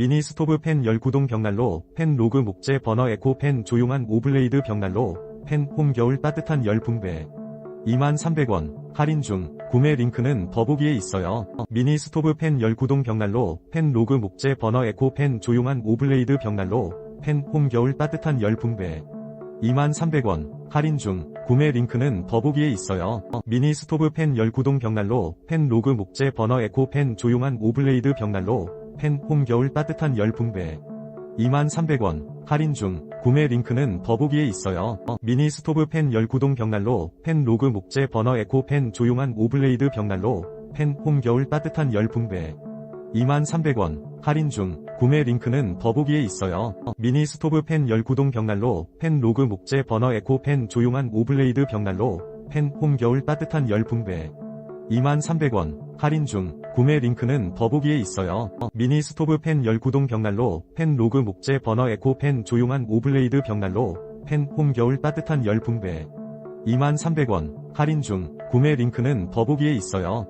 미니 스토브 팬 열구동 벽난로, 팬 로그 목재 버너 에코 팬 조용한 오블레이드 벽난로, 팬 홈 겨울 따뜻한 열풍배. 23,300원, 할인 중, 구매 링크는 더보기에 있어요. 미니 스토브 팬 열구동 벽난로, 팬 로그 목재 버너 에코 팬 조용한 오블레이드 벽난로, 팬 홈 겨울 따뜻한 열풍배. 23,300원, 할인 중, 구매 링크는 더보기에 있어요. 미니 스토브 팬 열구동 벽난로, 팬 로그 목재 버너 에코 팬 조용한 오블레이드 벽난로, 팬 홈 겨울 따뜻한 열풍배. 23,300원, 할인 중, 구매 링크는 더보기에 있어요. 미니 스토브 팬 열구동 벽난로, 팬 로그 목재 버너 에코 팬 조용한 오블레이드 벽난로, 팬 홈 겨울 따뜻한 열풍배. 23,300원, 할인 중, 구매 링크는 더보기에 있어요. 미니 스토브 팬 열구동 벽난로, 팬 로그 목재 버너 에코 팬 조용한 오블레이드 벽난로, 팬 홈 겨울 따뜻한 열풍배. 23,300원, 할인 중, 구매 링크는 더보기에 있어요. 미니 스토브 팬 열구동 벽난로, 팬 로그 목재 버너 에코 팬 조용한 오블레이드 벽난로, 팬 홈 겨울 따뜻한 열풍배. 23,300원, 할인 중, 구매 링크는 더보기에 있어요.